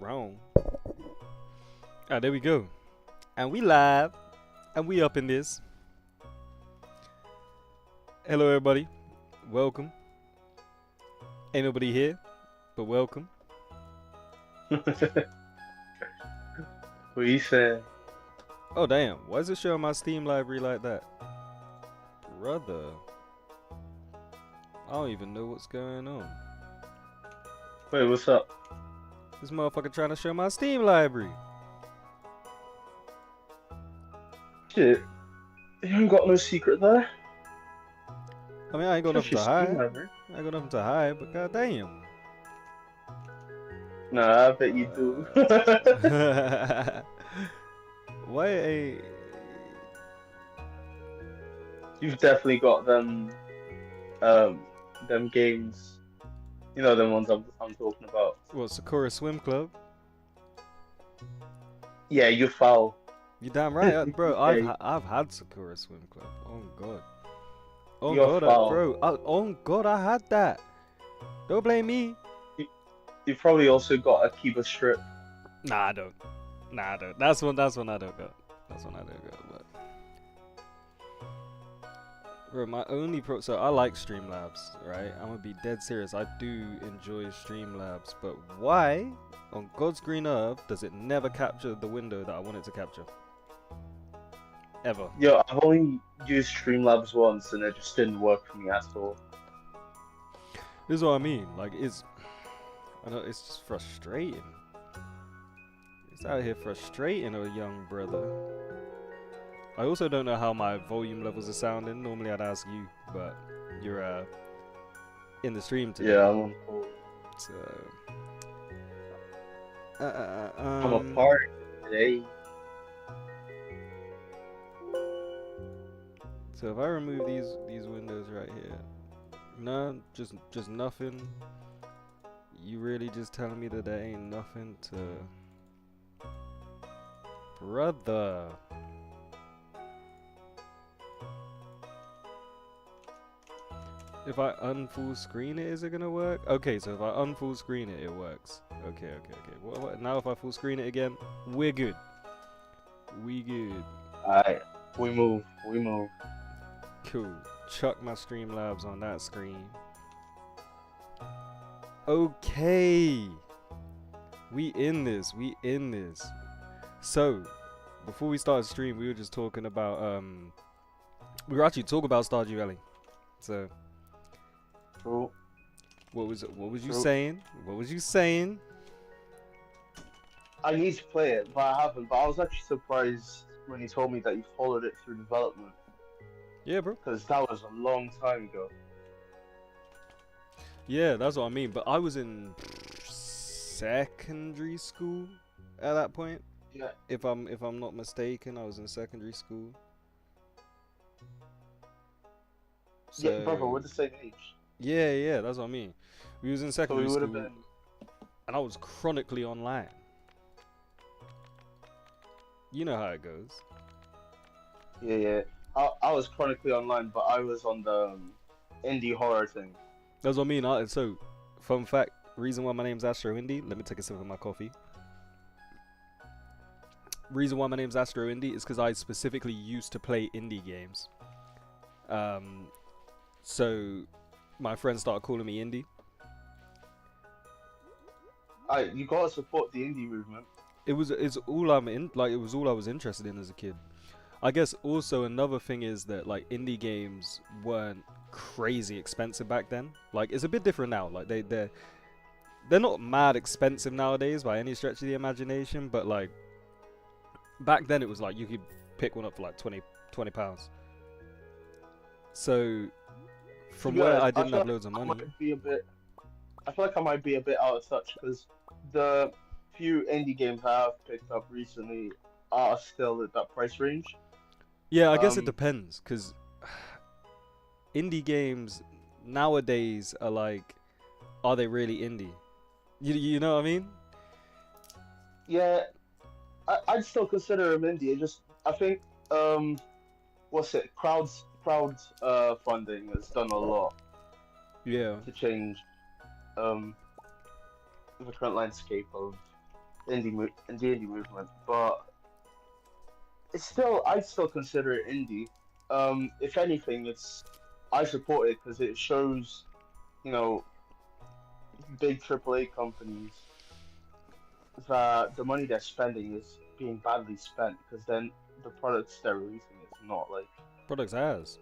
wrong. Ah, there we go. And we live. And we up in this. Hello, everybody. Welcome. Ain't nobody here, but welcome. What you saying? Oh, damn. Why is it showing my Steam library like that? Brother. I don't even know what's going on. Wait, what's up? This motherfucker trying to show my Steam library. Shit, you ain't got no secret there. I mean, I ain't got Trust nothing your to Steam hide. library. I ain't got nothing to hide, but goddamn. Nah, I bet you do. Why ain't... You've definitely got them games. You know them ones I'm talking about. What, Sakura Swim Club? Yeah, you're foul. You damn right, bro. Hey, I've had Sakura Swim Club. Oh god. Oh you're god, foul. bro. Oh god, I had that. Don't blame me. You, you've probably also got a Kiba strip. Nah, I don't. Nah, I don't. That's one. That's one I don't got. That's one I don't got. But bro, my only pro. So I like Streamlabs, right? I'm gonna be dead serious. I do enjoy Streamlabs, but why, on God's green earth, does it never capture the window that I want it to capture? Ever. Yo, I've only used Streamlabs once and it just didn't work for me at all. This is what I mean. Like, I know it's just frustrating. It's out here frustrating a young brother. I also don't know how my volume levels are sounding. Normally I'd ask you, but you're in the stream today. Yeah, I'm on call. So, I'm a part today. so if I remove these windows right here, no, just nothing. You really just telling me that there ain't nothing to, brother? If I unfull screen it, is it gonna work? Okay, so if I unfull screen it, it works. Okay. What? Now if I full screen it again, we're good. We good. Alright, we move. Cool. Chuck my Streamlabs on that screen. Okay. We in this. So, before we started stream, we were just talking about we were actually talking about Stardew Valley. So, True. what was you True. saying? What was you saying? I need to play it, but I haven't. But I was actually surprised when you told me that you followed it through development, Yeah, bro. because that was a long time ago. Yeah, that's what I mean. But I was in secondary school at that point. Yeah. If I'm not mistaken, I was in secondary school. Yeah, brother, we're So the same age. yeah, that's what I mean. We was in So we secondary would have school, been. and I was chronically online. You know how it goes. Yeah. I was chronically online, but I was on the indie horror thing. That's what I mean. So, fun fact: reason why my name's Astro Indie. Let me take a sip of my coffee. Reason why my name's Astro Indie is because I specifically used to play indie games. So my friends started calling me Indie. You gotta support the indie movement. It's all I'm in. Like, it was all I was interested in as a kid. I guess also another thing is that like indie games weren't crazy expensive back then. Like, it's a bit different now. Like they're not mad expensive nowadays by any stretch of the imagination, but like back then it was like you could pick one up for like 20 pounds. So from To be where honest, I didn't feel have like loads of I money. might be a bit. I feel like I might be a bit out of touch because the few indie games I have picked up recently are still at that price range. Yeah, I guess it Um, depends, because indie games nowadays are like, are they really indie? You know what I mean? yeah, I'd still consider them indie. I think what's it? Crowd funding has done a lot Yeah. to change um the current landscape of in the indie movement, but I'd still consider it indie. If anything, I support it because it shows, you know, big AAA companies that the money they're spending is being badly spent because then the products they're releasing is not like Products has.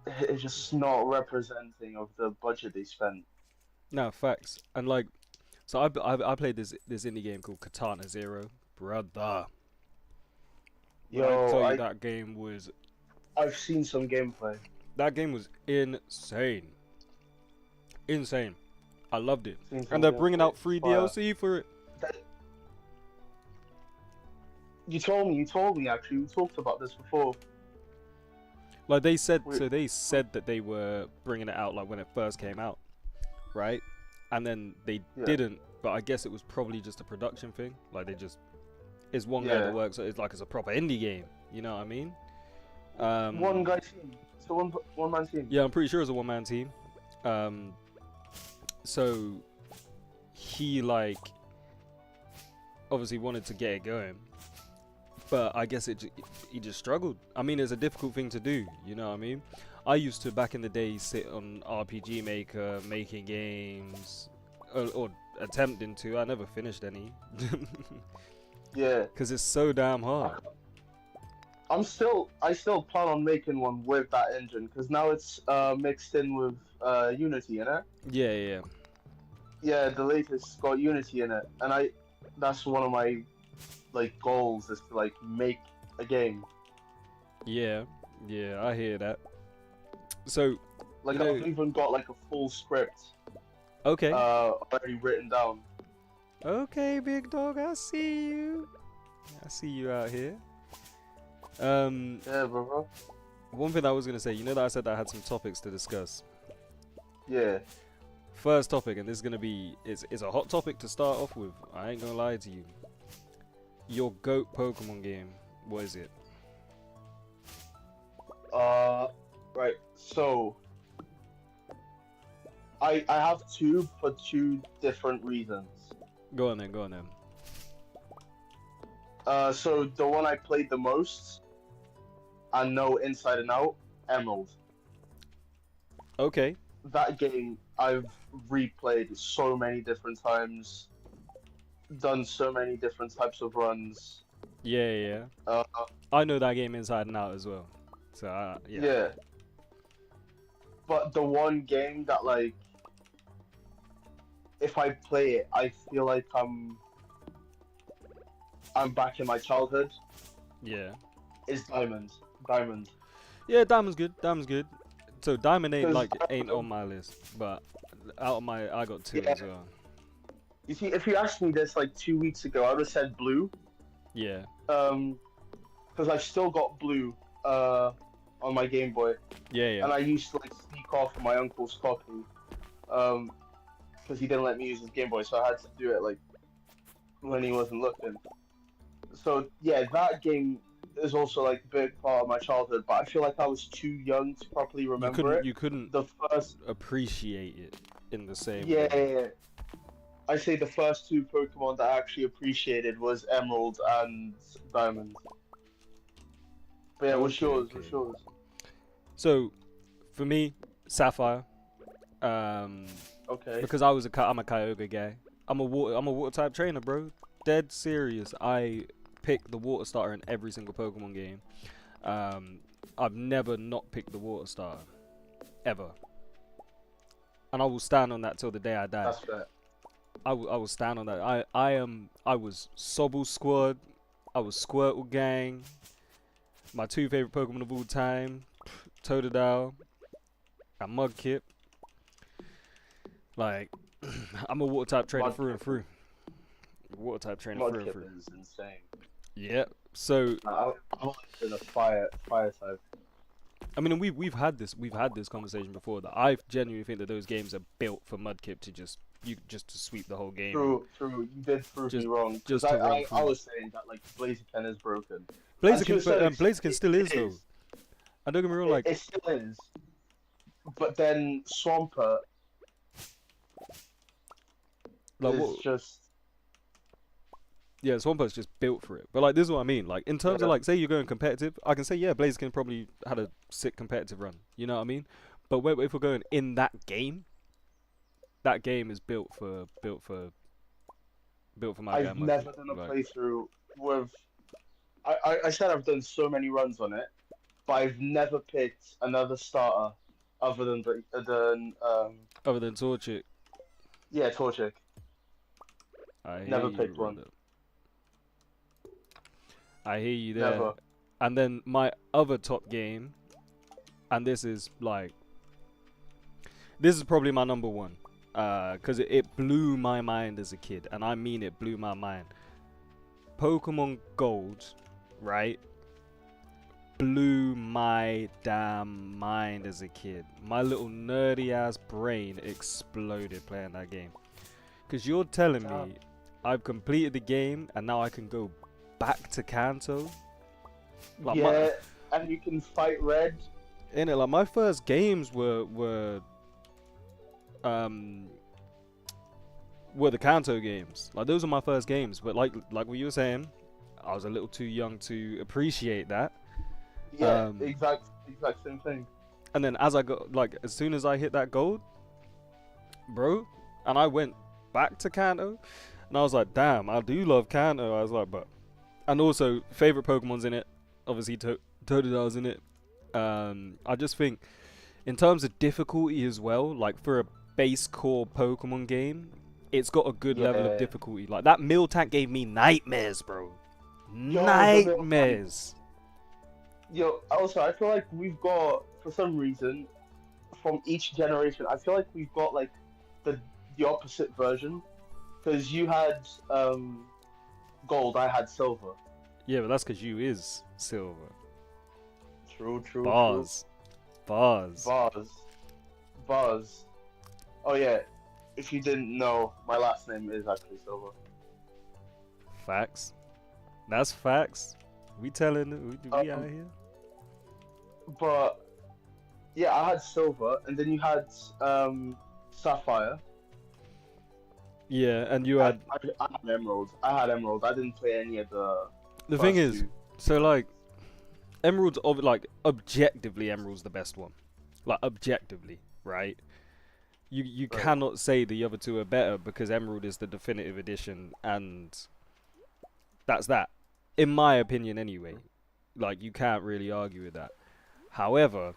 it's just not representing of the budget they spent. No, facts. And like, so I played this indie game called Katana Zero, brother. When I Yo, tell you I've seen some gameplay. that game was insane, insane. I loved it, Seen and some they're bringing gameplay. out free Fire. DLC for it. That, you told me actually. We talked about this before. Like they said, We, so they said that they were bringing it out like when it first came out, right? And then they yeah, didn't. But I guess it was probably just a production thing. Like they just it's one guy yeah. that works. So it's like it's a proper indie game. You know what I mean? One guy team. It's a one man team. Yeah, I'm pretty sure it's a one-man team. So he like obviously wanted to get it going, but I guess he just struggled. I mean, it's a difficult thing to do. You know what I mean? I used to back in the day sit on RPG Maker making games, or attempting to. I never finished any. Yeah. Because it's so damn hard. I still plan on making one with that engine because now it's mixed in with Unity in it. Yeah, yeah. Yeah, the latest got Unity in it, and that's one of my like goals is to like make a game. Yeah, yeah, I hear that. So, Like you know, I've even got like a full script okay. already written down. Okay, big dog, I see you. I see you out here. Yeah, bro. One thing I was gonna say, you know that I said that I had some topics to discuss. Yeah. First topic, and this is gonna be it's a hot topic to start off with. I ain't gonna lie to you. Your GOAT Pokemon game, what is it? Right. So I have two for two different reasons. Go on then, go on then. So the one I played the most and know inside and out, Emerald. Okay. That game I've replayed so many different times, done so many different types of runs. Yeah, yeah. I know that game inside and out as well. So yeah. Yeah. But the one game that like, if I play it, I feel like I'm back in my childhood. Yeah. Is Diamond. Diamond. Yeah, Diamond's good. Diamond's good. So Diamond ain't 'Cause like ain't on my list, but out of my I got two Yeah. as well. You see, if you asked me this like 2 weeks ago, I would have said Blue. Yeah. Because I've still got Blue on my Game Boy, Yeah, yeah. and I used to like sneak off my uncle's copy, because he didn't let me use his Game Boy, so I had to do it like when he wasn't looking. So yeah, that game is also like a big part of my childhood, but I feel like I was too young to properly remember it. You couldn't The first, appreciate it in the same yeah, way. yeah, yeah. I say the first two Pokemon that I actually appreciated was Emerald and Diamond. But yeah, what's Okay, yours? okay. What's yours? So, for me, Sapphire. Okay. Because I'm a Kyogre guy. I'm a water type trainer, bro. Dead serious. I pick the water starter in every single Pokemon game. I've never not picked the water starter, ever. And I will stand on that till the day I die. That's fair. I will stand on that. I was Sobble Squad. I was Squirtle Gang. My two favorite Pokemon of all time, Totodile and Mudkip. Like, I'm a water type trainer through and through. Water type trainer through and through. Mudkip is insane. Yep. So I'm in a fire type. I mean, we've had this conversation before that I genuinely think that those games are built for Mudkip to just to sweep the whole game. True. You did prove me wrong. Just I, to run I, through. I was saying that like Blaziken is broken. Blaziken still is though. And don't get me wrong, like It still is. But then Swampert like is what just Yeah, Swampert just built for it. But like, this is what I mean. Like, in terms of Yeah. like, say you're going competitive, I can say yeah, Blaziken probably had a sick competitive run. You know what I mean? But if we're going in that game is built for my guy I've Muggy. never done a Like, playthrough with. I said I've done so many runs on it, but I've never picked another starter other than other than Torchic, yeah, Torchic. I hear Never you, picked one. brother. I hear you there. Never. And then my other top game, and this is probably my number one, because it blew my mind as a kid, and I mean it blew my mind. Pokemon Gold, right? Blew my damn mind as a kid. My little nerdy ass brain exploded playing that game. Because you're telling me I've completed the game and now I can go back to Kanto? Like Yeah, and you can fight Red. like my first games were the Kanto games. Like those are my first games. But like what you were saying, I was a little too young to appreciate that. Yeah, exact same thing. And then as soon as I hit that gold, bro, and I went back to Kanto, and I was like, damn, I do love Kanto. I was like, but, and also favorite Pokemon's in it. Obviously, Totodile's in it. I just think, in terms of difficulty as well, like for a base core Pokemon game, it's got a good level of difficulty. Like that Miltank gave me nightmares, bro. Nightmares. Yo, also, I feel like we've got, for some reason, from each generation, I feel like we've got like the opposite version. Because you had gold, I had silver. Yeah, but that's because you is silver. True. Bars. Oh yeah, if you didn't know, my last name is actually Silver. Facts. That's facts. We telling we out here. But yeah, I had Silver, and then you had Sapphire. Yeah, and you had. I had Emerald. I didn't play any of the. The thing is, two. so like, Emerald's objectively, Emerald's the best one. Like objectively, right? You Right. cannot say the other two are better because Emerald is the definitive edition, and that's that. In my opinion, anyway. Like you can't really argue with that. However,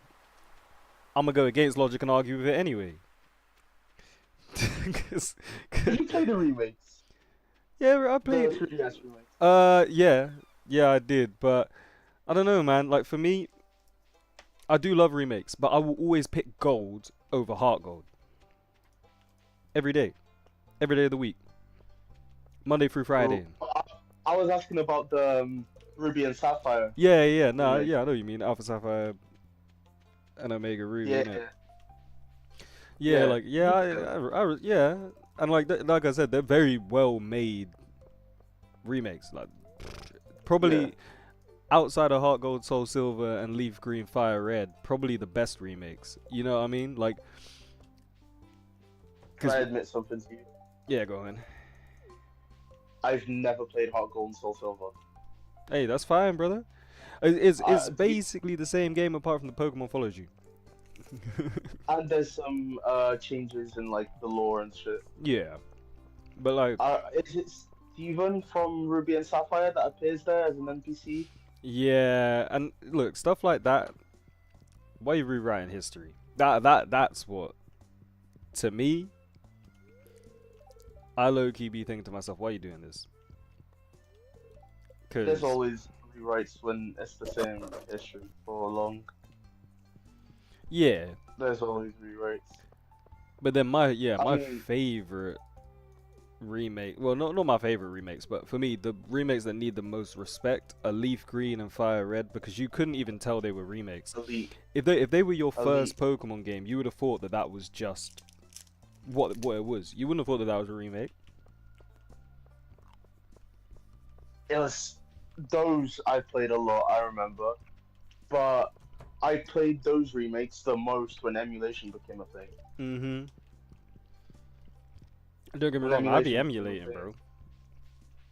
I'm gonna go against logic and argue with it anyway. Did you play the remakes? Yeah, I played. The 3DS remakes. Yeah, I did, but I don't know, man. Like for me, I do love remakes, but I will always pick Gold over Heart Gold. Every day of the week, Monday through Friday. I was asking about the Ruby and Sapphire. Yeah, no, remake. yeah, I know what you mean. Alpha Sapphire and Omega Ruby, Yeah. innit? Yeah. Yeah, and like I said, they're very well made remakes. Like probably outside of Heart Gold, Soul Silver, and Leaf Green, Fire Red, probably the best remakes. You know what I mean? Like, Can I admit something to you? Yeah, go on. I've never played Heart Gold and Soul Silver. Hey, that's fine, brother. It's basically the same game apart from the Pokemon follows you. And there's some changes in like the lore and shit. Yeah, but like, is it Steven from Ruby and Sapphire that appears there as an NPC? yeah, and look, stuff like that. Why are you rewriting history? That's what, to me, I low-key be thinking to myself, why are you doing this? There's always rewrites when it's the same issue for long. Yeah. There's always rewrites. But then my favorite remake, well, not my favorite remakes, but for me, the remakes that need the most respect are Leaf Green and Fire Red, because you couldn't even tell they were remakes. Elite. If they were your first Pokemon game, you would have thought that was just what it was. You wouldn't have thought that was a remake. It was those I played a lot, I remember. But I played those remakes the most when emulation became a thing. Mm-hmm. Don't get me wrong, I'd be emulating, bro.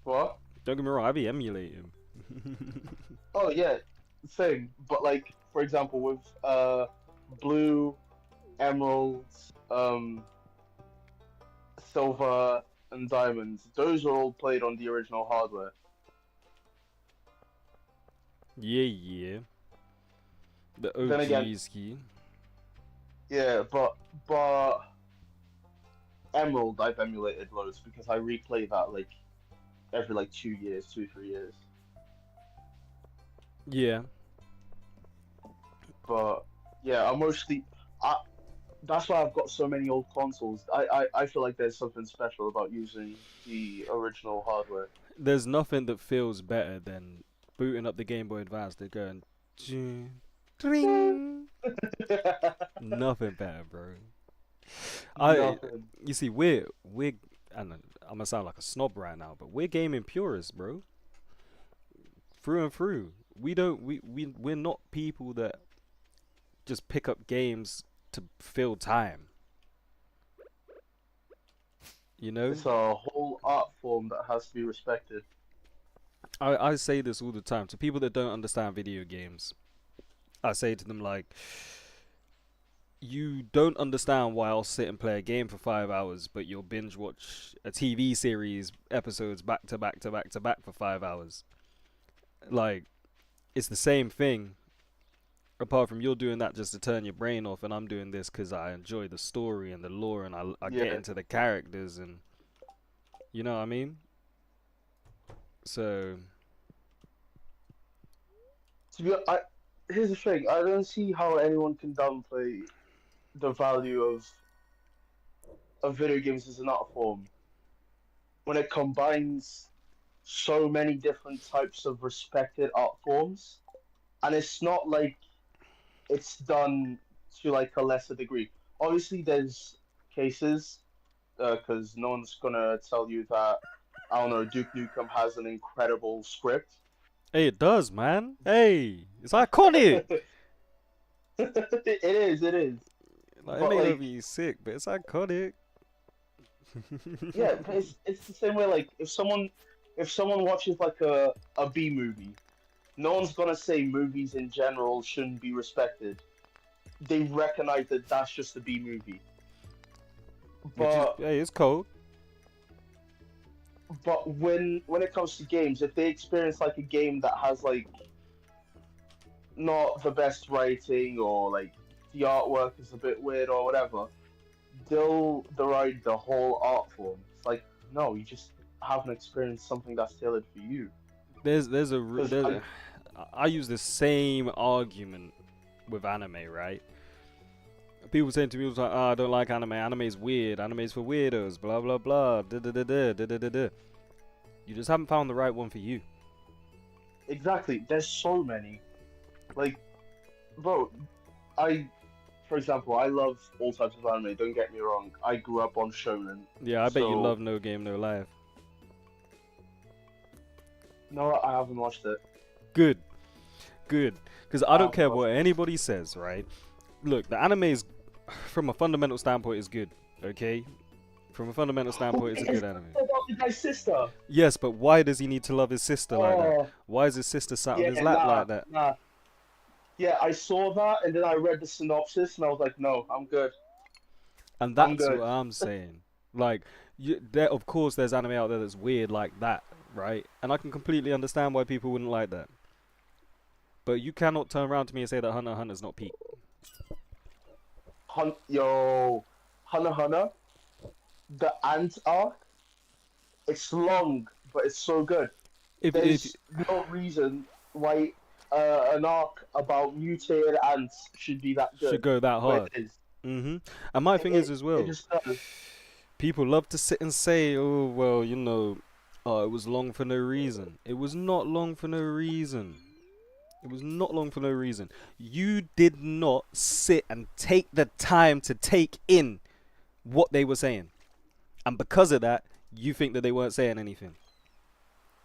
What? Don't get me wrong, I be emulating. Oh yeah, same. But like, for example, with blue, emeralds, silver, and diamonds, those are all played on the original hardware. Yeah, yeah. The Then again, OG ski. yeah, but emerald I've emulated loads because I replay that like every like 2 years, 3 years. Yeah. But yeah, I mostly I that's why I've got so many old consoles. I feel like there's something special about using the original hardware. There's nothing that feels better than booting up the Game Boy Advance and going, ding. Nothing better, bro. I, Nothing. you see, we're, and I'm gonna sound like a snob right now, but we're gaming purists, bro. Through and through. We're not people that just pick up games to fill time. You know? It's a whole art form that has to be respected. I say this all the time to people that don't understand video games. I say to them like, you don't understand why I'll sit and play a game for 5 hours, but you'll binge watch a TV series episodes back to back to back to back for 5 hours. Like, it's the same thing. Apart from you're doing that just to turn your brain off, and I'm doing this because I enjoy the story and the lore, and I get Yeah. into the characters, and you know what I mean. So To be, here's the thing. I don't see how anyone can downplay the value of video games as an art form when it combines so many different types of respected art forms, and it's not like it's done to like a lesser degree. Obviously, there's cases because no one's gonna tell you that I don't know Duke Nukem has an incredible script. hey, it does, man. Hey, it's iconic. It is, it is. Like, it But may not like, be sick, but it's iconic. yeah, but it's the same way. Like, if someone watches like a B movie, no one's gonna say movies in general shouldn't be respected. They recognize that that's just a B movie. Which is, But hey, it's cold. but when it comes to games, if they experience like a game that has like not the best writing or like the artwork is a bit weird or whatever, they'll deride the whole art form. It's like, no, you just haven't experienced something that's tailored for you. There's a 'Cause I use the same argument with anime, right? People saying to me all the time, "Oh, I don't like anime. Anime's weird. Anime's for weirdos." Blah blah blah. Da da da da da da da da. You just haven't found the right one for you. exactly, there's so many. Like, bro, for example, I love all types of anime. Don't get me wrong. I grew up on shonen. Yeah, I bet you So love No Game No Life. no, I haven't watched it. Good, good. Because I I don't haven't care watched what it. anybody says, right? Look, the anime is, from a fundamental standpoint, is good. Okay, from a fundamental standpoint, it's a good anime. About the guy's sister. Yes, but why does he need to love his sister like that? Oh, Why is his sister sat on yeah, his lap nah, like that? nah. Yeah, I saw that and then I read the synopsis and I was like, no, I'm good. And I'm that's good. what I'm saying. Like, there, of course, there's anime out there that's weird like that, right? And I can completely understand why people wouldn't like that. But you cannot turn around to me and say that Hunter x Hunter's not peak. Yo, Hunter x Hunter, the ant arc, it's long, but it's so good. If There's no reason why an arc about mutated ants should be that should good, go that but hard. it is. And my thing is as It well, just does. people love to sit and say, oh, well, you know, oh, it was long for no reason. It was not long for no reason. It was not long for no reason. You did not sit and take the time to take in what they were saying. And because of that, you think that they weren't saying anything.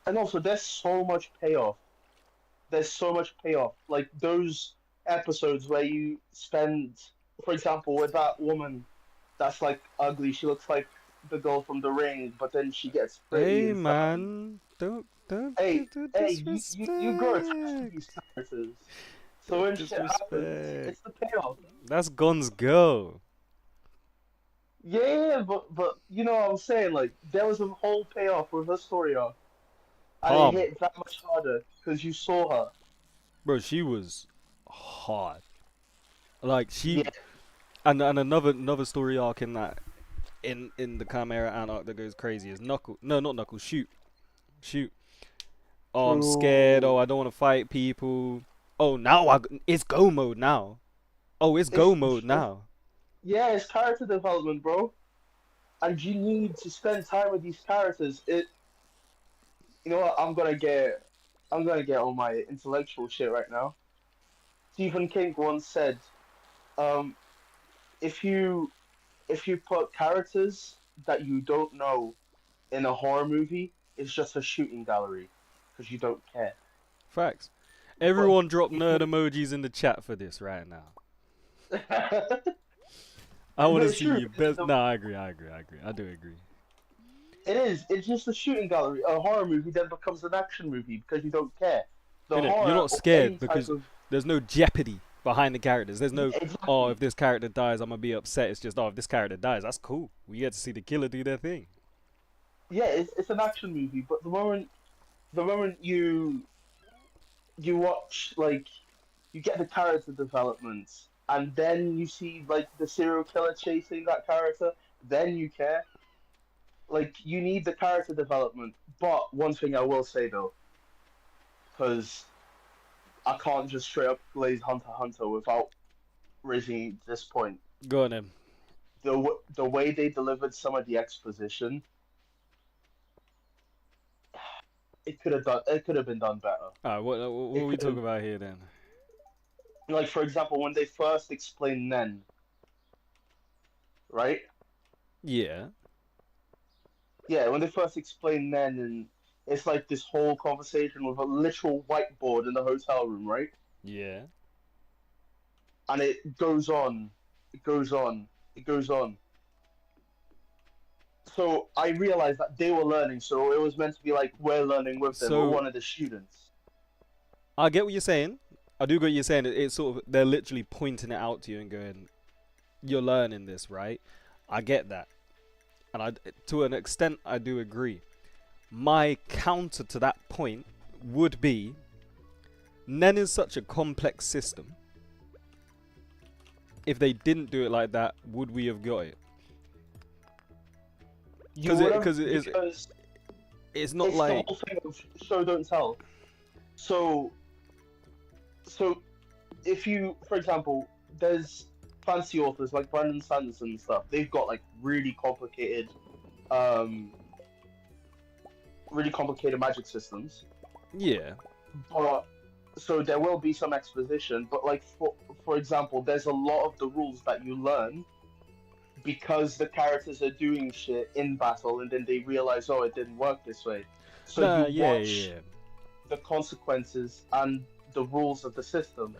And also, there's so much payoff. There's so much payoff. Like those episodes where you spend, for example, with that woman that's like ugly. She looks like the girl from The Ring, but then she gets pretty Hey, and stuff. man. Don't Don't Hey, do hey, you grow attached to disrespect. these characters. So Don't when shit happens, disrespect. it's the payoff. That's Gon's girl. Yeah, but you know what I'm saying? Like there was a whole payoff with her story arc, and it Palm. hit that much harder because you saw her. Bro, she was hard. Like she Yeah, and another story arc in that in the Chimera Ant arc that goes crazy is Knuckle. No, not Knuckle. Shoot. Oh, I'm scared. Oh, true. I don't want to fight people. Oh, now it's go mode now. Oh, it's go It's, mode it's now. yeah, it's character development, bro. And you need to spend time with these characters. You know what? I'm gonna get all my intellectual shit right now. Stephen King once said, um, if you if you put characters that you don't know in a horror movie, it's just a shooting gallery because you don't care. Facts. But Everyone drop you nerd put emojis in the chat for this right now. no, I want to it's see true. your best. Nah, I agree. I do agree. It is. It's just a shooting gallery. A horror movie then becomes an action movie because you don't care. The Innit? You're horror not or scared any type because of there's no jeopardy behind the characters. There's yeah, no, oh, if exactly. this character dies, I'm gonna be upset. It's just, oh, if this character dies, that's cool. We get to see the killer do their thing. Yeah, it's an action movie. But the moment you watch like you get the character development, and then you see like the serial killer chasing that character, then you care. Like you need the character development. But one thing I will say though, because I can't just straight up glaze Hunter x Hunter without raising this point. Go on then. The way they delivered some of the exposition, it could have been done better. Alright, what are It we could talking have about here then? like for example when they first explained Nen, right? Yeah, Yeah, when they first explained Nen and it's like this whole conversation with a literal whiteboard in the hotel room, right? yeah. And it goes on, it goes on, it goes on. So I realized that they were learning, so it was meant to be like we're learning with them, we're So one of the students. I get what you're saying. I do get what you're saying. It's sort of they're literally pointing it out to you and going, "You're learning this, right?" I get that, and to an extent, I do agree. My counter to that point would be Nen is such a complex system. If they didn't do it like that, would we have got it? You would have Because it is. because It's not it's the like whole thing of show don't tell. So so if you, for example, there's fancy authors like Brandon Sanderson and stuff. They've got like um, really complicated magic systems. yeah. But so there will be some exposition. But like for example, there's a lot of the rules that you learn because the characters are doing shit in battle, and then they realize, oh, it didn't work this way. So Nah, you yeah, yeah, watch yeah. the consequences and the rules of the system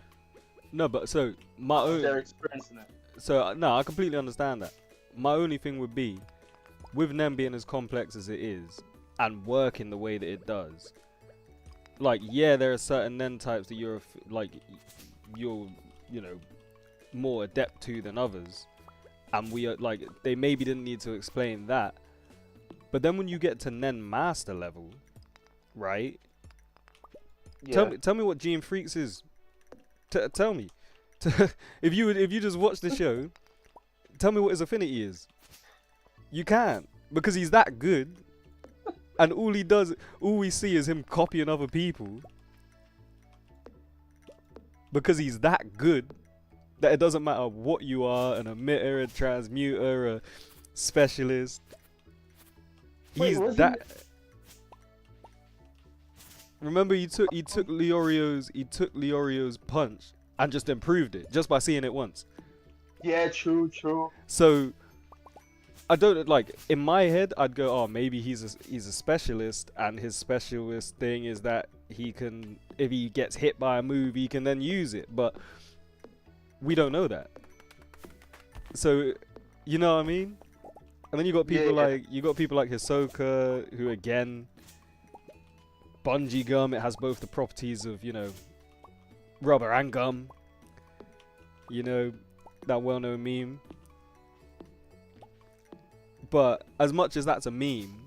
No, but so my as they're own. experiencing it. So no, I completely understand that. My only thing would be, with Nem being as complex as it is, and working the way that it does. Like, yeah, there are certain Nen types that you're, you know, more adept to than others, and we are like they maybe didn't need to explain that. But then when you get to Nen master level, right? Yeah. Tell me what Gene Freaks is. Tell me. If you just watch the show, tell me what his affinity is. You can't, because he's that good, and all we see is him copying other people. Because he's that good, that it doesn't matter what you are, an emitter, a transmuter, a specialist. Wait, He's was that. Remember, he took Leorio's punch and just improved it just by seeing it once. Yeah, true, true. So I don't like in my head. I'd go, oh, maybe he's a specialist, and his specialist thing is that he can, if he gets hit by a move, he can then use it. But we don't know that. So you know what I mean? And then you got people Yeah, yeah. like Hisoka, who again, bungee gum. It has both the properties of, rubber and gum. That well-known meme. But as much as that's a meme,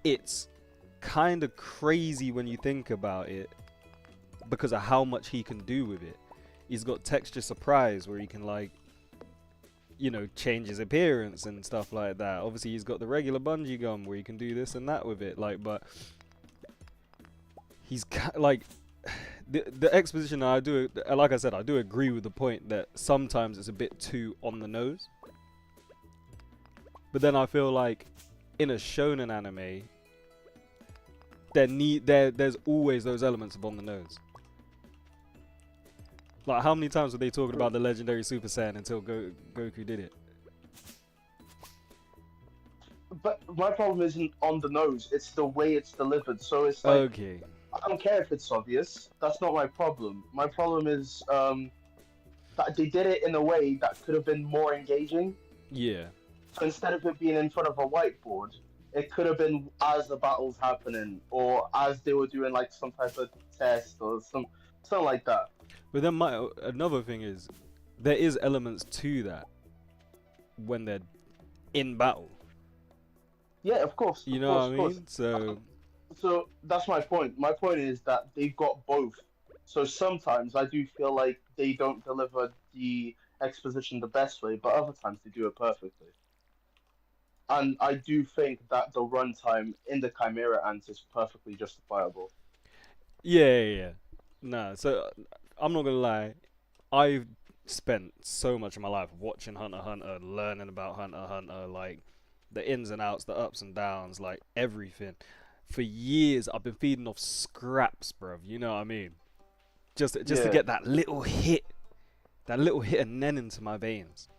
it's kind of crazy when you think about it because of how much he can do with it. He's got texture surprise where he can change his appearance and stuff like that. Obviously he's got the regular bungee gum where he can do this and that with it, but he's the exposition. I do, like I said, I do agree with the point that sometimes it's a bit too on the nose, but then I feel like in a shonen anime there's always those elements of on the nose. Like, how many times were they talking about the legendary Super Saiyan until Goku did it? But my problem isn't on the nose, it's the way it's delivered. So it's like, Okay. I don't care if it's obvious. That's not my problem. My problem is that they did it in a way that could have been more engaging. Yeah. So instead of it being in front of a whiteboard, it could have been as the battle's happening, or as they were doing like some type of test or something like that. But then another thing is, there is elements to that when they're in battle. Yeah, of course. You know what I mean? So that's my point. My point is that they've got both. So sometimes I do feel like they don't deliver the exposition the best way, but other times they do it perfectly. And I do think that the runtime in the Chimera Ant is perfectly justifiable. Yeah. Nah, so I'm not gonna lie, I've spent so much of my life watching Hunter x Hunter, learning about Hunter x Hunter, like the ins and outs, the ups and downs, like everything. For years, I've been feeding off scraps, bruv. You know what I mean? Just to get that little hit of nen into my veins.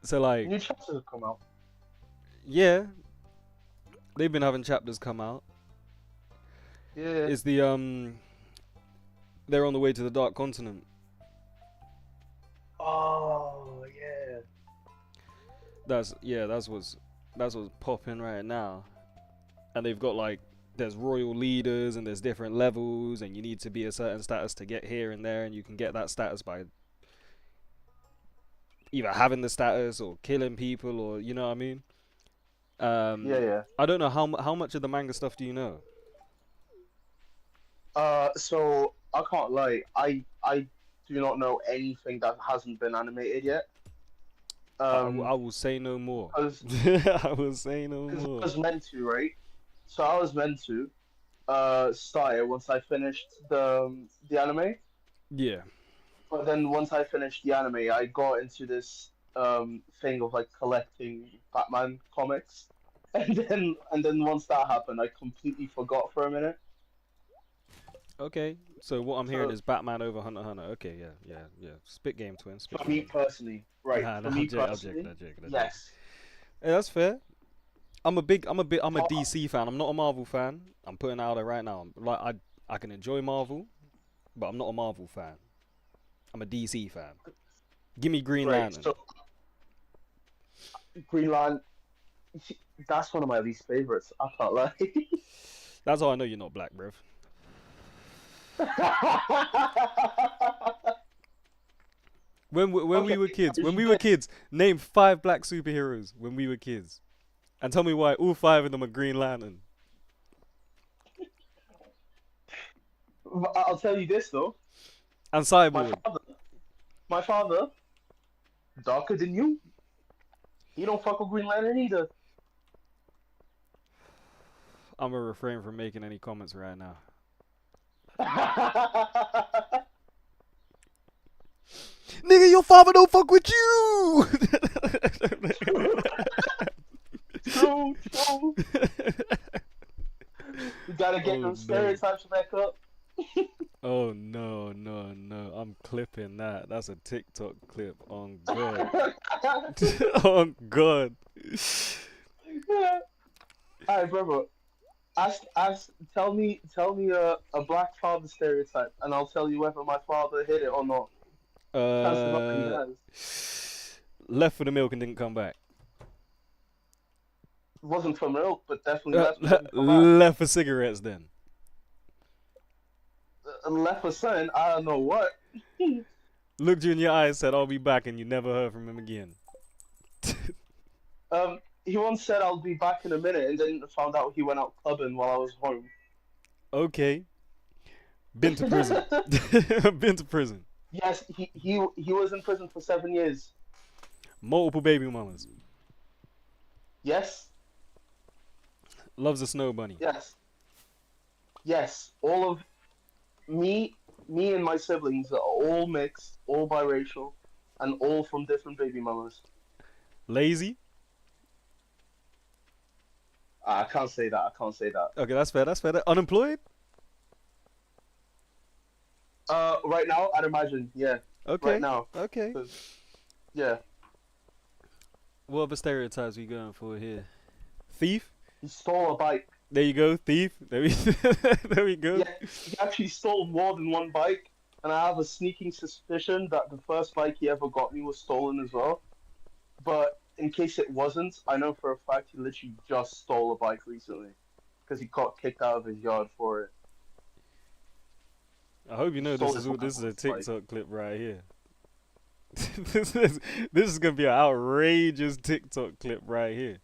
So like, new chapters have come out. Yeah, they've been having chapters come out. Yeah. It's the they're on the way to the Dark Continent. Oh yeah. That's what's popping right now. And they've got like, there's royal leaders and there's different levels, and you need to be a certain status to get here and there, and you can get that status by either having the status or killing people, or you know what I mean. Yeah. I don't know how much of the manga stuff do you know? So I can't lie. I do not know anything that hasn't been animated yet. I will say no more. I will say no more. I was meant to, right? So I was meant to start it once I finished the anime. Yeah. But then once I finished the anime, I got into this thing of like collecting Batman comics, and then once that happened, I completely forgot for a minute. Okay, so what I'm hearing is Batman over Hunter x Hunter. Okay, yeah. Spit game twin. For me personally, right? Nah, for me personally, yes. Hey, that's fair. I'm a DC fan. I'm not a Marvel fan. I'm putting it out there right now. Like, I can enjoy Marvel, but I'm not a Marvel fan. I'm a DC fan. Give me Green Lantern. So, Green Lantern, that's one of my least favorites. I can't lie. That's how I know you're not black, bruv. When we were kids, name 5 black superheroes when we were kids, and tell me why all 5 of them are Green Lantern. I'll tell you this though. And Cyborg. My father, darker than you. He don't fuck with Green Lantern either. I'm gonna refrain from making any comments right now. Nigga, your father don't fuck with you. True. You gotta get them stereotypes back up. Oh no! I'm clipping that. That's a TikTok clip. On God. On God. Alright, brother. Tell me a black father stereotype, and I'll tell you whether my father hit it or not. Left for the milk and didn't come back. Wasn't for milk, but definitely left for him to come back. Left for cigarettes then. Left for something, I don't know what. Looked you in your eyes, said, I'll be back, and you never heard from him again. He once said I'll be back in a minute, and then found out he went out clubbing while I was home. Okay. Been to prison. Been to prison. Yes, he was in prison for 7 years. Multiple baby mamas. Yes, Loves a snow bunny. yes, yes. All of me and my siblings are all mixed, all biracial, and all from different baby mamas. Lazy. I can't say that. I can't say that. Okay, that's fair. That's fair. Unemployed. Right now, I'd imagine, yeah. Okay. Right now, Okay. 'cause, yeah, What other stereotypes we going for here? Thief. he stole a bike. There you go. Thief. There we. There we go. Yeah, he actually stole more than one bike, and I have a sneaking suspicion that the first bike he ever got me was stolen as well. But in case it wasn't, I know for a fact he literally just stole a bike recently because he got kicked out of his yard for it. I hope you know Stole this is his this is a uncle's bike. TikTok clip right here. This is gonna be an outrageous TikTok clip right here.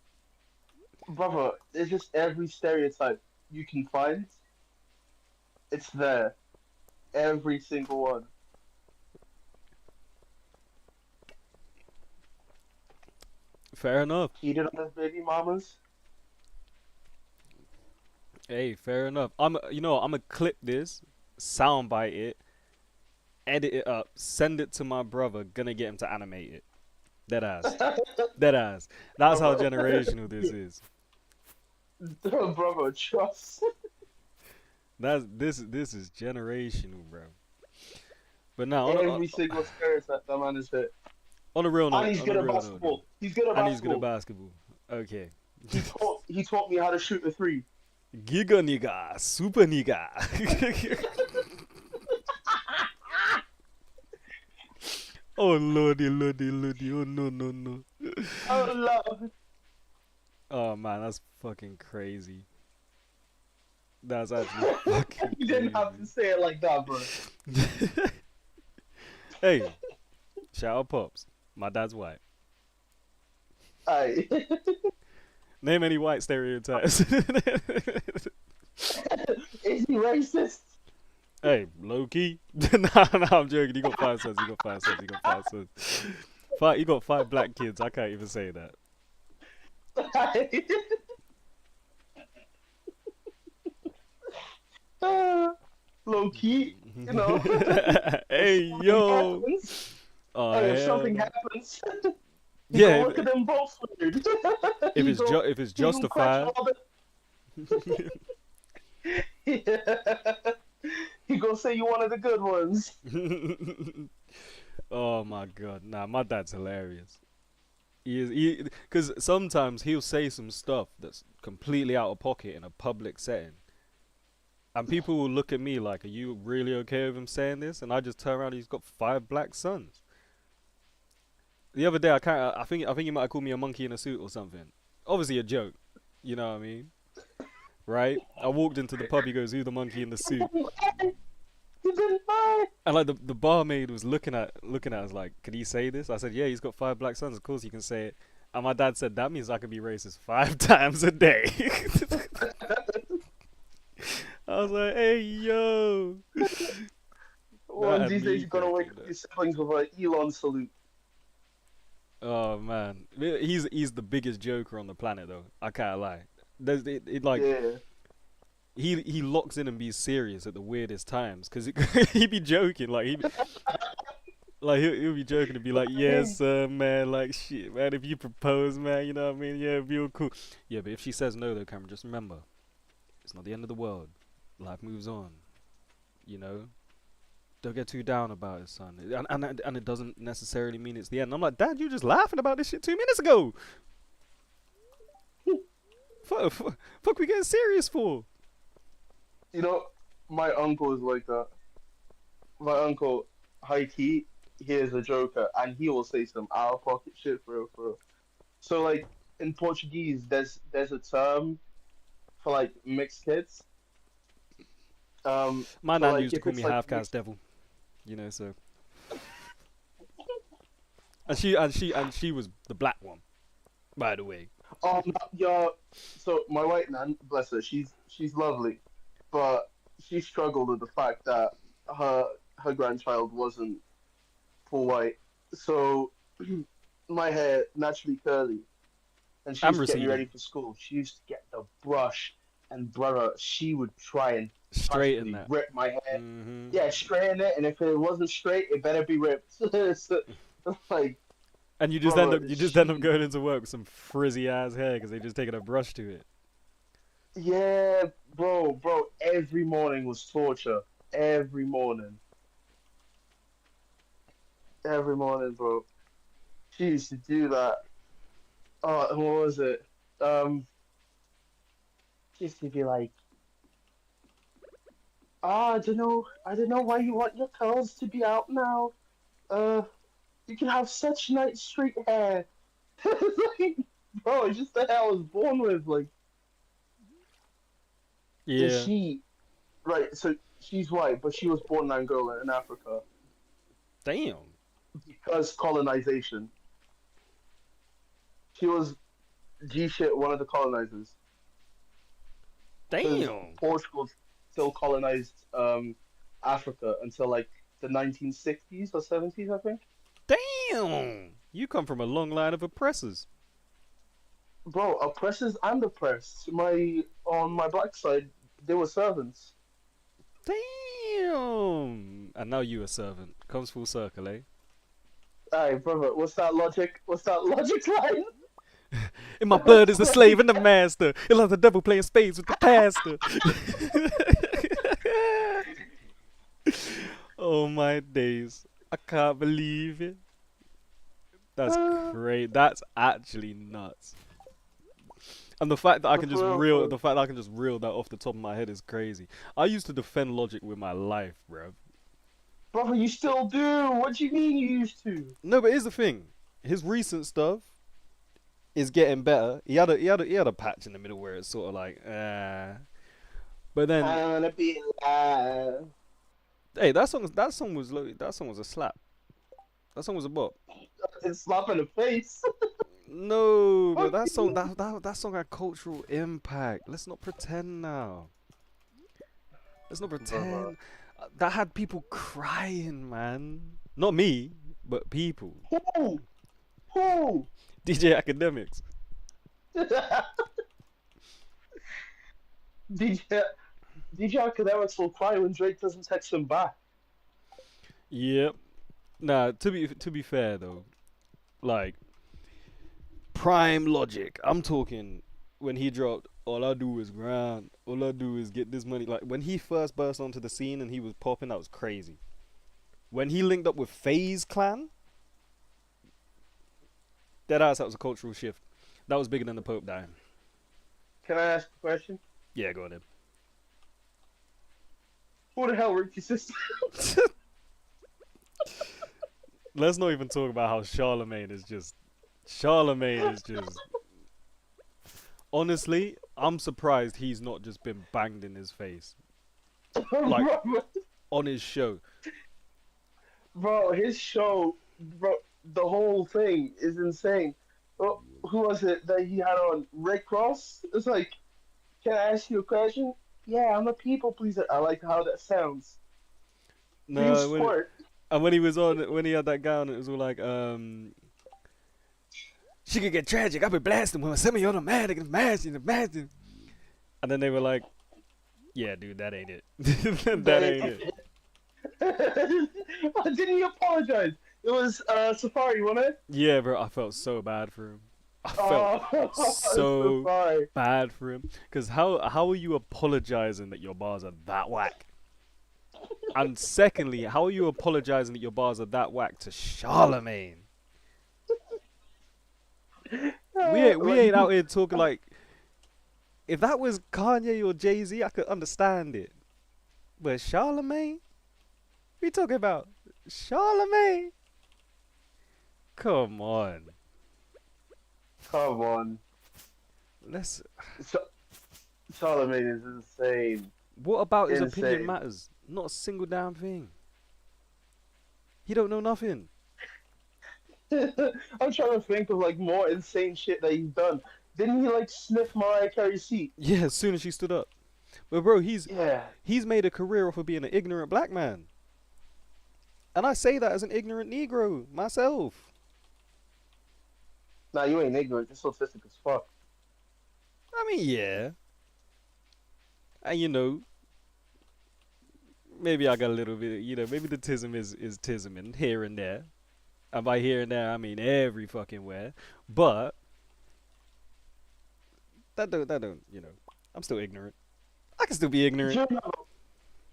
Brother, it's just every stereotype you can find. It's there, every single one. Fair enough. Cheated on his baby mamas. Hey, fair enough. You know, I'm gonna clip this, soundbite it, edit it up, send it to my brother. Gonna get him to animate it. Dead ass. Dead ass. That's how generational this is. Brother, trust. This is generational, bro. But now Every single stereotype that man is hit. on a real note, And he's on good a at real note, basketball. He's good at and he's good at basketball. basketball. Okay. He taught me how to shoot a three. Giga nigga, super nigga. Oh lordy, lordy, lordy. Oh no, no, no. Oh love. Oh man, that's fucking crazy. That's actually fucking You didn't have to crazy. say it like that, bro. Hey, shout out Pops. My dad's white. Aye. Name any white stereotypes. Is he racist? Hey, low key. Nah, I'm joking. He got 5 cents. He got 5 cents. He got 5 cents. He got 5 black kids. I can't even say that. Low key, you know. Hey, Something yo. happens. Oh, Hey, if hell something no. happens, you Yeah, go look at them both weird. if You it's go- if it's you go justified. question all the- He gonna say you one of the good ones. Oh my god, nah, my dad's hilarious. Because sometimes he'll say some stuff that's completely out of pocket in a public setting, and people will look at me like, "Are you really okay with him saying this?" And I just turn around, he's got 5 black sons. The other day, I think he might have called me a monkey in a suit or something. Obviously a joke, you know what I mean, right? I walked into the pub. He goes, "Who's the monkey in the suit?" He didn't lie. And like the barmaid was looking at us like, could he say this? I said, yeah, he's got 5 black sons. Of course he can say it. And my dad said that means I can be racist 5 times a day. I was like, hey yo. One of had these me days you're gonna wake thinking up that. your siblings with an Elon salute. Oh man, he's the biggest joker on the planet though. I can't lie. Like Yeah. he locks in and be serious at the weirdest times because he be joking like he'll be joking and be like, yes, man, like shit, man, if you propose, man, you know what I mean, yeah, it'd be all cool. Yeah, but if she says no though, Cameron, just remember, it's not the end of the world. Life moves on, you know. Don't get too down about it, son. And it doesn't necessarily mean it's the end. I'm like, Dad, you just laughing about this shit 2 minutes ago. Fuck, we getting serious for? You know, my uncle is like that. My uncle, high key, he is a joker, and he will say some out of pocket shit for real, for real. So like, in Portuguese, there's a term for like mixed kids. My So nan like used to if call me it's like half caste mixed, devil, you know. So, and she was the black one, by the way. no, yeah. So my white nan, bless her, she's lovely, but she struggled with the fact that her her grandchild wasn't full white. So my hair naturally curly, and she I'm used to get me ready receding for school. She used to get the brush, and brother, she would try and straight in practically that. rip my hair. Hmm. Yeah, straighten it, and if it wasn't straight, it better be ripped. So, like, And brother, you just end up she, going into work with some frizzy ass hair because they just taken a brush to it. yeah, bro, every morning was torture. Every morning, every morning, bro. She used to do that. Oh, and what was it? Um, she used to be like, I don't know why you want your curls to be out now. Uh, you can have such nice straight hair. Like, bro, it's just the hair I was born with. Like, and Yeah. she, right, so she's white, but she was born in Angola in Africa Damn. because colonization. She was G shit one of the colonizers because Damn. Portugal still colonized Africa until like the 1960s or 70s, I think. Damn. You come from a long line of oppressors. Bro, oppressors and oppressed. My on my black side, they were servants. Damn. And now you a servant. Comes full circle, eh? Aye, brother, what's that logic? What's that logic line? In my blood is That's the like, slave and the master. It's like the devil playing spades with the pastor. Oh my days. I can't believe it. That's great. That's actually nuts. And the fact that I can just for reel real, the fact that I can just reel that off the top of my head is crazy. I used to defend logic with my life, bro. brother, you still do. What do you mean you used to? No, but here's the thing. His recent stuff is getting better. He had a patch in the middle where it's sort of like, but then, I wanna be alive. hey, that song was a slap. That song was a bop. It's slap in the face. No, but Fuck that song you, that song had cultural impact. Let's not pretend now. Let's not brother. pretend. That had people crying, man. Not me, but people. Who? Who? DJ Academics. DJ DJ Academics will cry when Drake doesn't text him back. Yep. Nah, to be fair though, like prime logic. I'm talking when he dropped all I do is grind. All I do is get this money. Like when he first burst onto the scene and he was popping, that was crazy. When he linked up with FaZe Clan, that was a cultural shift. That was bigger than the Pope dying. Can I ask a question? Yeah, go on Who the hell raped your sister? then. Let's not even talk about how Charlemagne is just honestly, I'm surprised he's not just been banged in his face. Like bro, on his show. bro, his show, bro, the whole thing is insane. Oh, who was it that he had on? Rick Ross? It's like, can I ask you a question? Yeah, I'm a people pleaser. I like how that sounds. Do you No, squirt? when he was on when he had that gown, it was all like she could get tragic. I've been blasting when some of you automatic imagine. And then they were like, yeah, dude, that ain't it. That ain't it. Didn't he apologize? It was Safari, wasn't it? Yeah, bro, I felt so bad for him. I felt Oh, so Safari. bad for him. Because how are you apologizing that your bars are that whack? And secondly, how are you apologizing that your bars are that whack to Charlemagne? We Like, ain't out here talking like if that was Kanye or Jay-Z, I could understand it. But Charlemagne? We talking about Charlemagne? Come on. come on. let's. Ch- Charlemagne is insane. What about his opinion Insane. matters? Not a single damn thing. He don't know nothing. I'm trying to think of like more insane shit that he's done. Didn't he like sniff Mariah Carey's seat? Yeah, as soon as she stood up. But bro, Yeah. he's made a career off of being an ignorant black man. And I say that as an ignorant Negro myself. Nah, you ain't ignorant. You're autistic as fuck. I mean, yeah. And you know, maybe I got a little bit, maybe the tism is tisming here and there. And by here and there, I mean every fucking where. But that don't, I'm still ignorant. I can still be Do ignorant. you remember?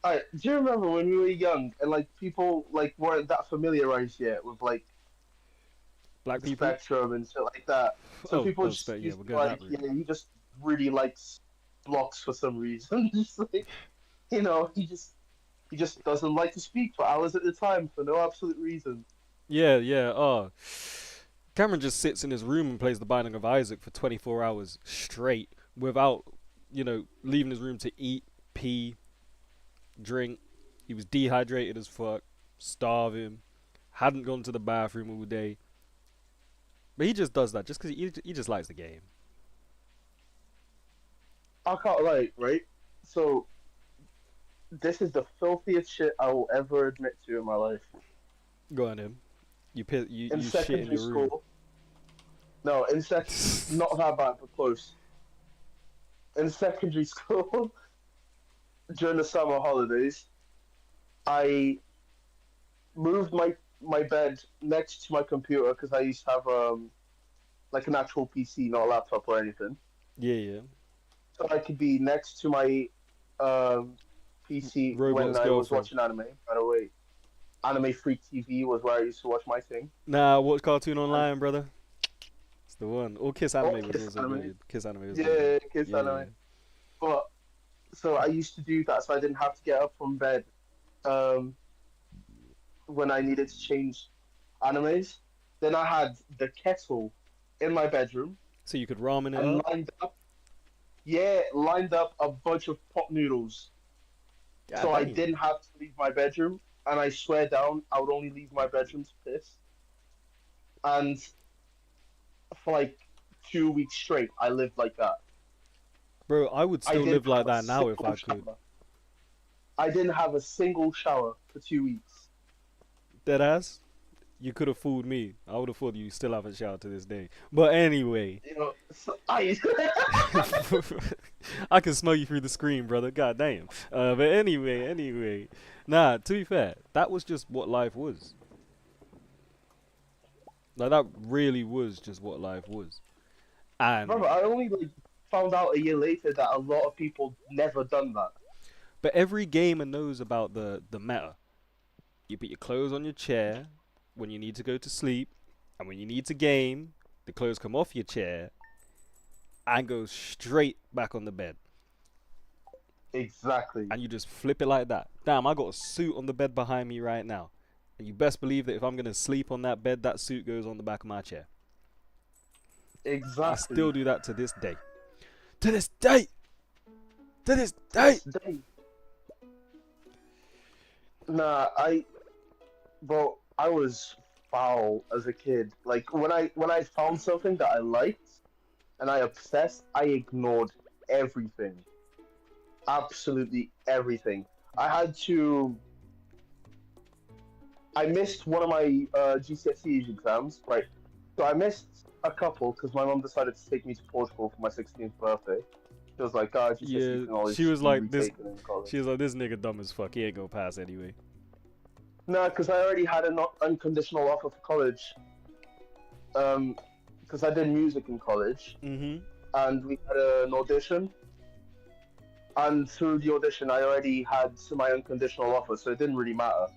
Alright, do you remember when we were young and like people like weren't that familiarized yet with like Black the people. spectrum and shit like that? So people just Yeah, used we're to going that like, route. yeah, he just really likes blocks for some reason. Just like, he just doesn't like to speak for hours at a time for no absolute reason. Yeah, yeah. Cameron just sits in his room and plays The Binding of Isaac for 24 hours straight without, leaving his room to eat, pee, drink. He was dehydrated as fuck, starving, hadn't gone to the bathroom all day. But he just does that just because he just likes the game. I can't lie, right? So this is the filthiest shit I will ever admit to in my life. Go on him. In You shit in secondary your room. school, no, not that bad, but close. In secondary school, during the summer holidays, I moved my bed next to my computer because I used to have like an actual PC, not a laptop or anything. Yeah, yeah. So I could be next to my um, PC when Roblox I was girlfriend. watching anime. By the way, Anime Freak TV was where I used to watch my thing. Nah, watch Cartoon And Online, brother. It's the one. Or Kiss oh, Anime was Kiss also Anime, good. Kiss Anime was good. yeah, Kiss Yeah, yeah. Anime. But so I used to do that, so I didn't have to get up from bed um, when I needed to change animes. Then I had the kettle in my bedroom So you could ramen it and up. lined up a bunch of pot noodles. God So I damn. didn't have to leave my bedroom. And I swear down, I would only leave my bedroom to piss. And for like 2 weeks straight, I lived like that. Bro, I would I still didn't live like have a that now if single I could. shower. I didn't have a single shower for 2 weeks. Deadass, you could have fooled me. I would have thought you still haven't showered to this day. But anyway, So I I can smell you through the screen, brother. God damn. But anyway. Nah, to be fair, that was just what life was. Like, that really was just what life was. And, Brother, I only like found out a year later that a lot of people never done that. but every gamer knows about the meta. You put your clothes on your chair when you need to go to sleep, and when you need to game, the clothes come off your chair and go straight back on the bed. Exactly. And you just flip it like that. Damn, I got a suit on the bed behind me right now. And you best believe that if I'm gonna sleep on that bed, that suit goes on the back of my chair. I Exactly. still do that to this day. To this day! To this day! Nah, bro, I was foul as a kid. Like when I found something that I liked and I obsessed, I ignored everything. Absolutely everything. I missed one of my GCSE exams, right? So I missed a couple because my mom decided to take me to Portugal for my 16th birthday. She was like, GCSEs Yeah, and all this she was should be like this. retaken in college. She was like, this nigga dumb as fuck. He ain't gonna pass anyway. No, because I already had an unconditional offer for college. Because I did music in college, Mm-hmm. and we had an audition. And through the audition, I already had my unconditional offer, so it didn't really matter.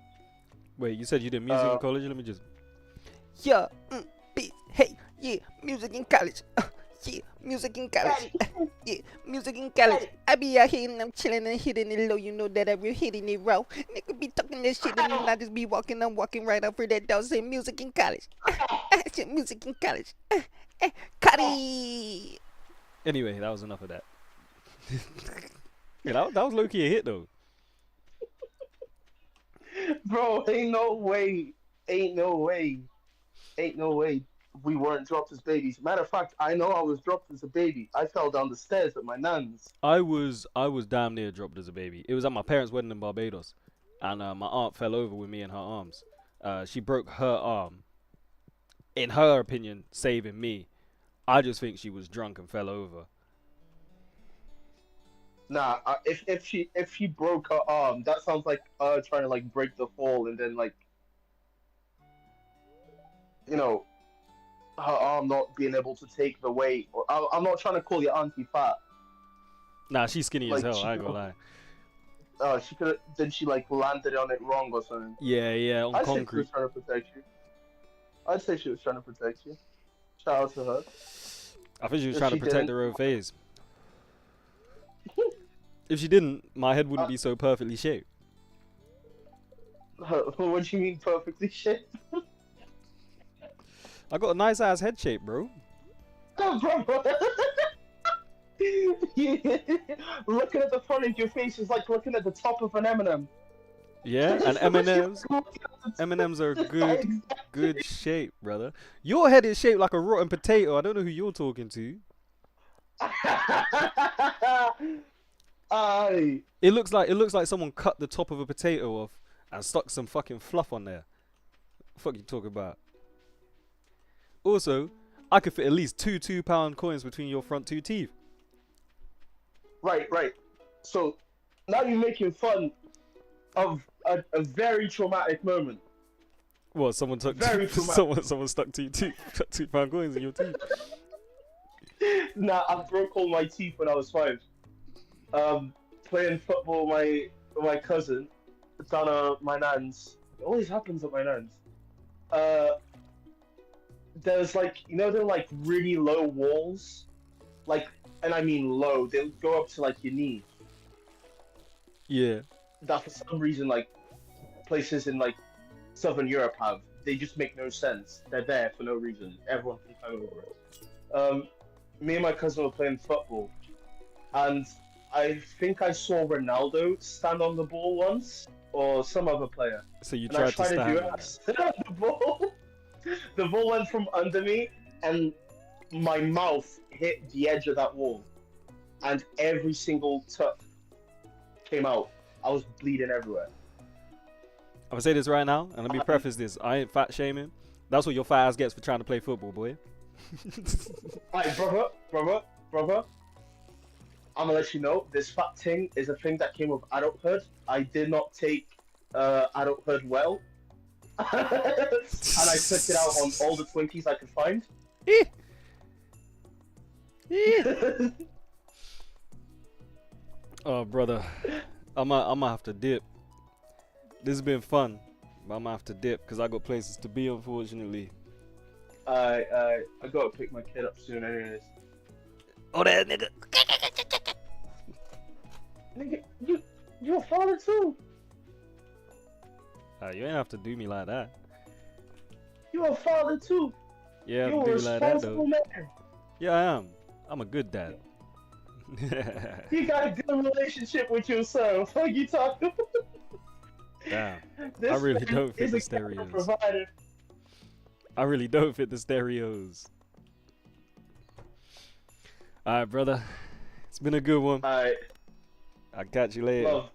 Wait, you said you did music in Uh, college? Let me just. Yeah, hey, yeah, music in college. Yeah, music in college. Yeah, music in college. I be out here and I'm chilling and hitting it low. You know that I be hitting it raw. Nigga be talking that shit and then I just be walking. I'm walking right up for that door saying music in college. Shit, music in college. Cuddy. Anyway, that was enough of that. Yeah, that was low key a hit though. Bro, ain't no way. Ain't no way. Ain't no way we weren't dropped as babies. Matter of fact, I know I was dropped as a baby. I fell down the stairs at my nan's. I was damn near dropped as a baby. It was at my parents' wedding in Barbados, and my aunt fell over with me in her arms. She broke her arm. In her opinion, saving me. I just think she was drunk and fell over. Nah, if she broke her arm, that sounds like trying to like break the fall and then like you know her arm not being able to take the weight. Or I'm not trying to call your auntie fat. Nah, she's skinny as Like, hell. I ain't gonna lie. She could then she like landed on it wrong or something. Yeah, on I'd say she concrete. was trying to protect you. I'd say she was trying to protect you. Shout out to her. I think she was If trying to she protect didn't- her own face. If she didn't, my head wouldn't be so perfectly shaped. What do you mean perfectly shit? I got a nice ass head shape, bro. Bro. Looking at the front of your face is like looking at the top of an M&M. Yeah, and M&Ms are good shape, brother. Your head is shaped like a rotten potato. I don't know who you're talking to. Aye. It looks like someone cut the top of a potato off and stuck some fucking fluff on there. What the fuck you talking about? Also, I could fit at least two 2-pound coins between your front two teeth. Right. So now you're making fun of a very traumatic moment. What? Someone took Very traumatic. someone stuck 2-pound coins in your teeth. Nah, I broke all my teeth when I was 5. Playing football with my cousin down at my nan's. It always happens at my nan's. There's like they're like really low walls, like, and I mean low. They'll go up to like your knee. Yeah. That for some reason like places in like Southern Europe have. They just make no sense. They're there for no reason. Everyone can climb over it. Me and my cousin were playing football, and I think I saw Ronaldo stand on the ball once, or some other player. So you And I tried to tried to do stand it. on I it. stood on the ball. The ball went from under me, and my mouth hit the edge of that wall, and every single tuck came out. I was bleeding everywhere. I'm gonna say this right now, and let me preface this. I ain't fat shaming. That's what your fat ass gets for trying to play football, boy. Alright, brother. I'm gonna let you know, this fat thing is a thing that came with adulthood. I did not take adulthood well. And I took it out on all the Twinkies I could find. Oh, brother. I'm gonna have to dip. This has been fun, but I'm gonna have to dip because I got places to be, unfortunately. I gotta pick my kid up soon anyways. Oh, that nigga. Nigga, you're a father too. You ain't have to do me like that. You're a father too. Yeah, You're a do me like that responsible though. man. Yeah, I am. I'm a good dad. You got a good relationship with your son. What you talking about? Damn. This I really man don't fit is the a capital stereos. provider. I really don't fit the stereos. Alright, brother. It's been a good one. Alright, I'll catch you later. love.